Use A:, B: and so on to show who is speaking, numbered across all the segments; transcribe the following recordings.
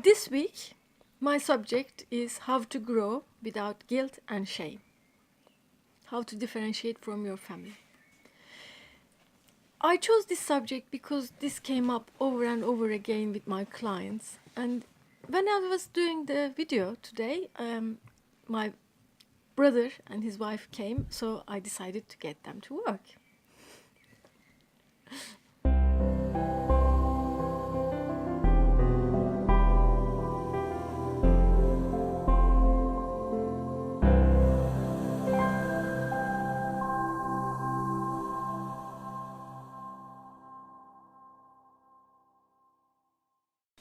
A: This week, my subject is how to grow without guilt and shame. How to differentiate from your family. I chose this subject because this came up over and over again with my clients. And when I was doing the video today, my brother and his wife came, so I decided to get them to work.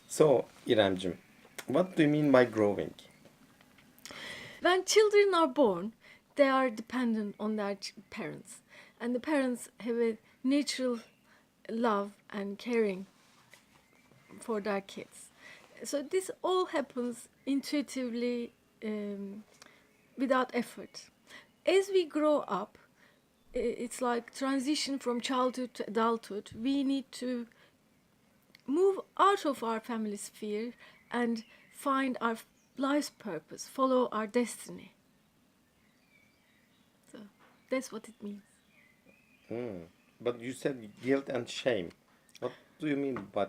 B: So, İremcim, what do you mean by growing?
A: When children are born, they are dependent on their parents, and the parents have a natural love and caring for their kids. So this all happens intuitively, without effort. As we grow up, it's like transition from childhood to adulthood. We need to move out of our family sphere and find our life's purpose, follow our destiny. So that's what it means.
B: But you said guilt and shame. What do you mean by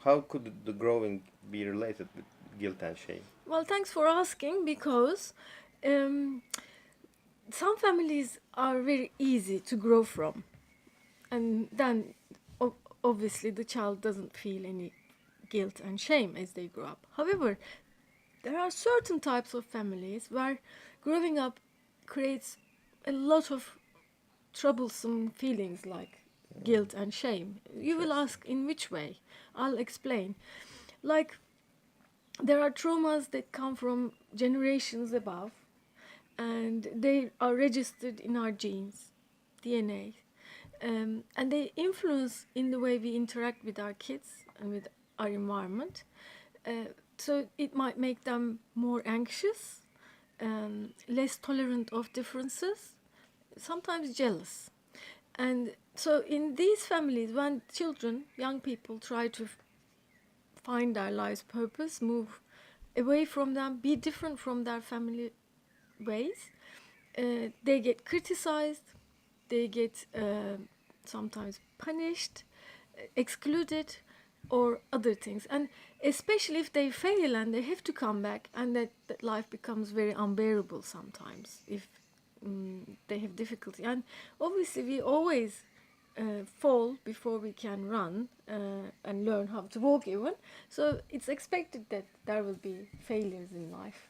B: how could the growing be related with guilt and shame?
A: Well, thanks for asking, because some families are very easy to grow from, and then obviously the child doesn't feel any guilt and shame as they grow up. However, there are certain types of families where growing up creates a lot of troublesome feelings like guilt and shame. You will ask, in which way? I'll explain. Like, there are traumas that come from generations above, and they are registered in our genes, DNA, and they influence in the way we interact with our kids and with our environment. So it might make them more anxious, less tolerant of differences, sometimes jealous. And so in these families, when children, young people try to find their life's purpose, move away from them, be different from their family ways, they get criticized, they get sometimes punished, excluded, or other things. And especially if they fail and they have to come back, and that life becomes very unbearable sometimes if they have difficulty. And obviously we always fall before we can run and learn how to walk even. So it's expected that there will be failures in life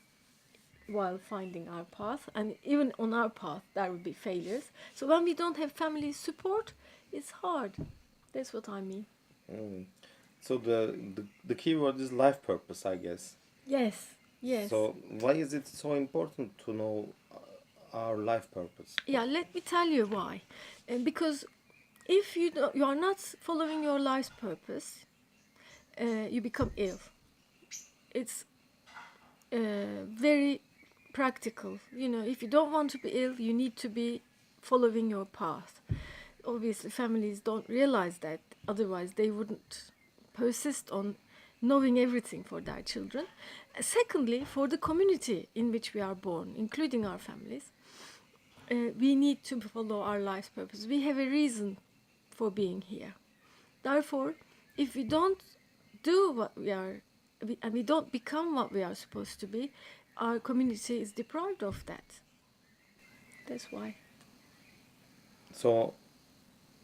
A: while finding our path, and even on our path there will be failures. So when we don't have family support, it's hard. That's what I mean.
B: So the key word is life purpose, I guess.
A: Yes, yes.
B: So why is it so important to know our life purpose?
A: Yeah, let me tell you why. Because if you are not following your life's purpose, you become ill. It's very practical. You know, if you don't want to be ill, you need to be following your path. Obviously, families don't realize that. Otherwise, they wouldn't persist on knowing everything for their children. Secondly, for the community in which we are born, including our families, we need to follow our life's purpose. We have a reason for being here. Therefore, if we don't do what we are, and we don't become what we are supposed to be, our community is deprived of that. That's why.
B: So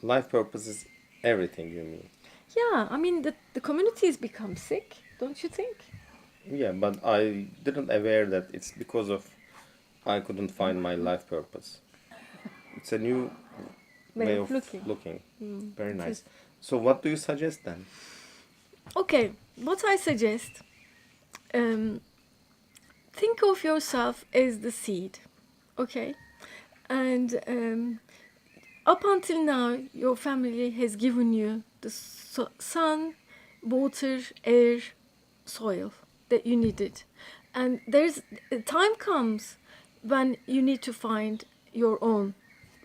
B: life purpose is everything, you mean?
A: Yeah, I mean, the communities become sick, don't you think?
B: Yeah, but I didn't aware that it's because of I couldn't find my life purpose. It's a new way of looking. Very nice. So what do you suggest then?
A: Okay, what I suggest, think of yourself as the seed, okay? And up until now, your family has given you the sun, water, air, soil that you needed. And time comes when you need to find your own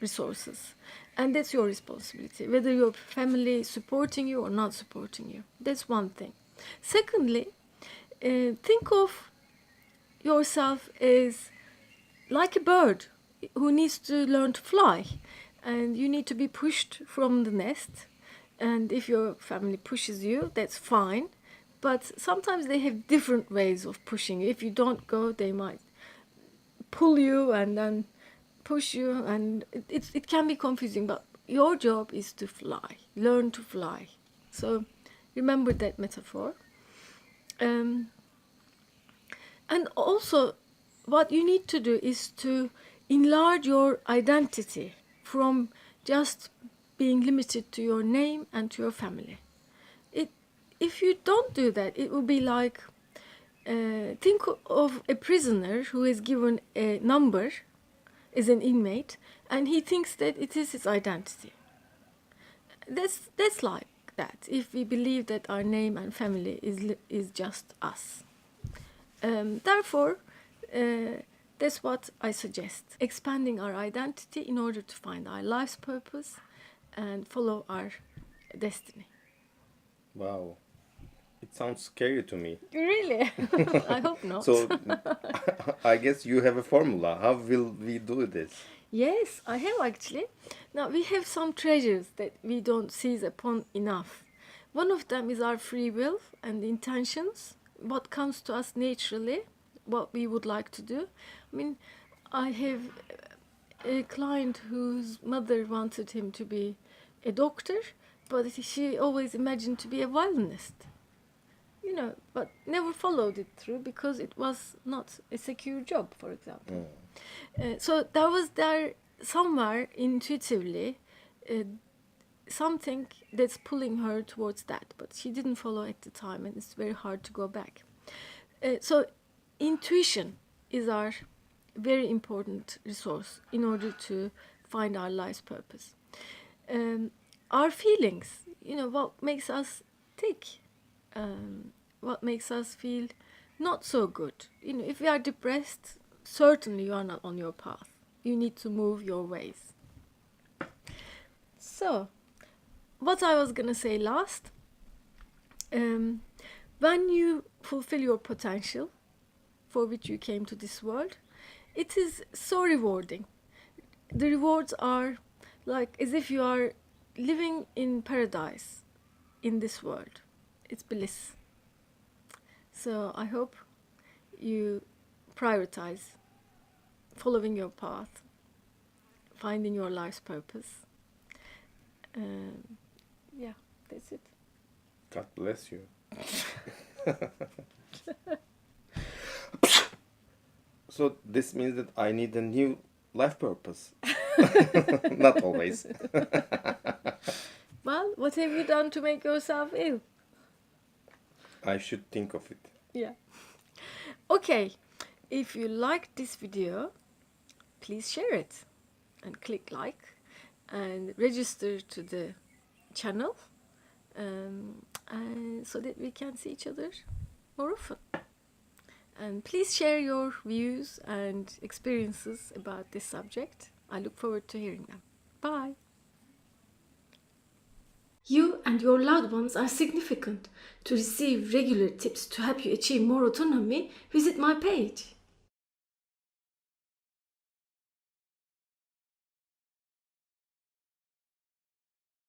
A: resources. And that's your responsibility, whether your family is supporting you or not supporting you. That's one thing. Secondly, think of yourself as like a bird who needs to learn to fly, and you need to be pushed from the nest. And if your family pushes you, that's fine. But sometimes they have different ways of pushing you. If you don't go, they might pull you and then push you, and it can be confusing. But your job is to fly, learn to fly. So remember that metaphor. And also, what you need to do is to enlarge your identity from just being limited to your name and to your family. If you don't do that, it will be like, think of a prisoner who is given a number as an inmate, and he thinks that it is his identity. That's like that. If we believe that our name and family is just us. Therefore, that's what I suggest. Expanding our identity in order to find our life's purpose and follow our destiny.
B: Wow. It sounds scary to me.
A: Really? I hope not.
B: So, I guess you have a formula. How will we do this?
A: Yes, I have actually. Now, we have some treasures that we don't seize upon enough. One of them is our free will and intentions, what comes to us naturally, what we would like to do. I mean, I have a client whose mother wanted him to be a doctor, but she always imagined to be a violinist. But never followed it through because it was not a secure job, for example. So that was there somewhere intuitively, something that's pulling her towards that, but she didn't follow at the time, and it's very hard to go back. So intuition is our very important resource in order to find our life's purpose. Our feelings, what makes us tick, what makes us feel not so good. If we are depressed, certainly you are not on your path. You need to move your ways. So, what I was going to say last, when you fulfill your potential for which you came to this world, it is so rewarding. The rewards are like as if you are living in paradise in this world. It's bliss. So I hope you prioritize following your path, finding your life's purpose. Yeah, that's it.
B: God bless you. So this means that I need a new life purpose. Not always.
A: Well, what have you done to make yourself ill?
B: I should think of it.
A: Yeah. Okay, if you liked this video, please share it and click like and register to the channel, and so that we can see each other more often. And please share your views and experiences about this subject. I look forward to hearing them. Bye. You and your loved ones are significant. To receive regular tips to help you achieve more autonomy, visit my page.